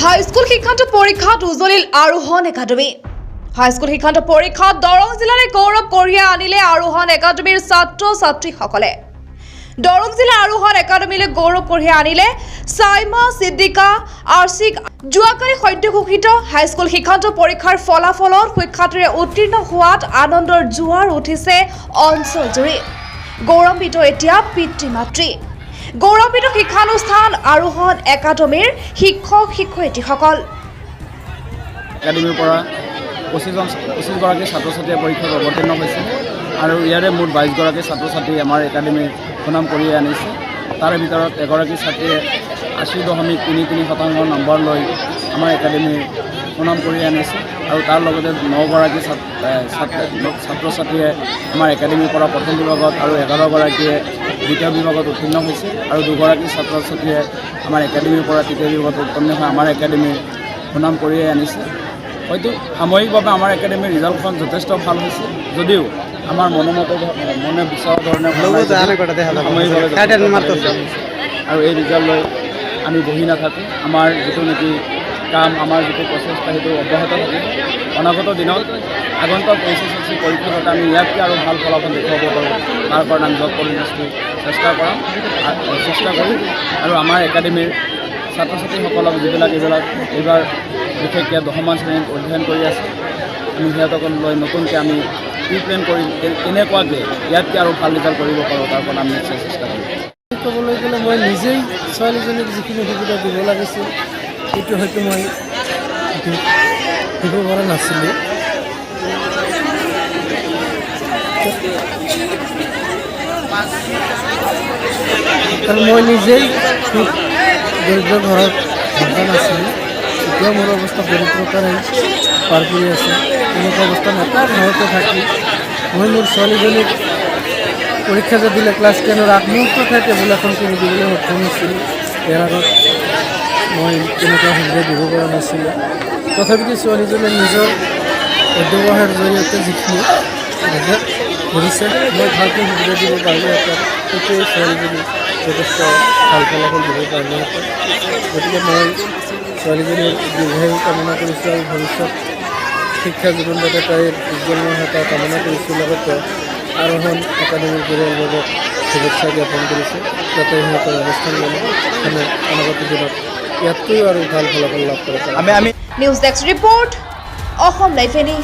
High school শিক্ষান্ত পৰীক্ষাত উজলিল আৰোহণ একাডেমী। হাইস্কুল শিক্ষান্ত পৰীক্ষাত দৰং জিলাৰে গৌৰৱ কঢ়িয়াই আনিলে আৰোহণ একাডেমীৰ ছাত্ৰ ছাত্ৰীসকলে। দৰং জিলা আৰোহণ একাডেমীলৈ গৌৰৱ কঢ়িয়াই আনিলে চাইমা সিদ্দিকা আৰ্চিক। যোৱাকালি সদ্য ঘোষিত হাইস্কুল শিক্ষান্ত পৰীক্ষাৰ ফলাফলত শিক্ষাৰ্থীৰে উত্তীৰ্ণ হোৱাত আনন্দৰ জোৱাৰ উঠিছে অঞ্চলজুৰি। গৌৰৱান্বিত এতিয়া পিতৃ মাতৃ। গৌৰৱান্বিত শিক্ষানুষ্ঠান আৰোহণ একাডেমীৰ শিক্ষক শিক্ষয়িত্ৰীসকল। একাডেমীৰ পৰা 25গৰাকী ছাত্ৰ ছাত্ৰীয়ে পৰীক্ষাত অৱতীৰ্ণ হৈছে আৰু ইয়াৰে মুঠ 22গৰাকী ছাত্ৰ ছাত্ৰী আমাৰ একাডেমীৰ সুনাম কঢ়িয়াই আনিছে। তাৰে ভিতৰত এগৰাকী ছাত্ৰীয়ে 80.33% নম্বৰ লৈ আমাৰ একাডেমীৰ সুনাম কঢ়িয়াই আনিছে আৰু তাৰ লগতে 9গৰাকী ছাত্ৰ ছাত্ৰীয়ে আমাৰ একাডেমীৰ পৰা প্ৰথম বিভাগত আৰু 11গৰাকীয়ে দ্বিতীয় বিভাগত উত্তীৰ্ণ হৈছে আৰু 2গৰাকী ছাত্ৰ ছাত্ৰীয়ে আমাৰ একাডেমীৰ পৰা তৃতীয় বিভাগত উত্তীৰ্ণ হৈ আমাৰ একাডেমীৰ সুনাম কঢ়িয়াই আনিছে। হয়তো সাময়িকভাৱে আমাৰ একাডেমীৰ ৰিজাল্টখন যথেষ্ট ভাল হৈছে, যদিও আমাৰ মনে বিচৰা ধৰণে আৰু এই ৰিজাল্ট লৈ আমি বহি নাথাকোঁ। আমাৰ যিটো নেকি কাম, আমাৰ যিটো প্ৰচেষ্টা সেইটো অব্যাহত থাকিব। অনাগত দিনত আগন্তুক HSLC পৰীক্ষাত আমি ইয়াতকৈ আৰু ভাল ফলাফল দেখুৱাব পাৰোঁ, তাৰ কাৰণে আমি জব কৰি চেষ্টা কৰিম আৰু আমাৰ একাডেমীৰ ছাত্ৰ ছাত্ৰীসকলক যিবিলাক এইবাৰ বিশেষকৈ 10মান শ্ৰেণীত অধ্যয়ন কৰি আছে, আমি সিহঁতক লৈ নতুনকৈ আমি প্ৰিপ্লেন কৰিম কেনেকুৱাকৈ ইয়াতকৈ আৰু ভাল ৰিজাল্ট কৰিব পাৰোঁ, তাৰ কাৰণে আমি নিশ্চয় চেষ্টা কৰিম। ক'বলৈ গ'লে মই নিজেই ছোৱালীজনীক যিখিনি সুবিধা দিব লাগিছিল সেইটো হয়তো মই দিব পৰা নাছিলোঁ। কাৰণ মই নিজেই খুব দৰিদ্ৰ ঘৰত থকা নাছিলোঁ। এতিয়াও মোৰ অৱস্থা দৰিদ্ৰতাৰে পাৰ কৰি আছে। এনেকুৱা অৱস্থা এটা ঘৰতে থাকি মই মোৰ ছোৱালীজনীক পৰীক্ষা যে দিলে ক্লাছ 10ৰ আগমুহূৰ্ততে টেবুল এখন কিনি দিবলৈ সক্ষম হৈছিলোঁ। ইয়াৰ আগত মই তেনেকুৱা সুবিধা দিব পৰা নাছিলোঁ। তথাপিতো ছোৱালীজনীয়ে নিজৰ অধ্যৱসায়ৰ জৰিয়তে যিখিনি কৰিছে, মই ভালকৈ সুবিধা দিব পাৰিলোহেঁতেন। সেইটোৱে ছোৱালীজনী যথেষ্ট ভাল ফলাফল দিব পাৰিলোহেঁতেন। গতিকে মই ছোৱালীজনীৰ দীৰ্ঘায়ু কামনা কৰিছোঁ আৰু ভৱিষ্যত শিক্ষা জীৱন যাতে তাইৰ উজ্জ্বল এটা কামনা কৰিছোঁ। লগতে আৰোহণ একাডেমীৰ পৰিয়ালবৰ্গক শুভেচ্ছা জ্ঞাপন কৰিছোঁ, যাতে সিহঁতৰ অনুষ্ঠান মানে অনাগত দিনত ইয়াতকৈও আৰু ভাল ফলাফল লাভ কৰে। News desk report, Assam live any.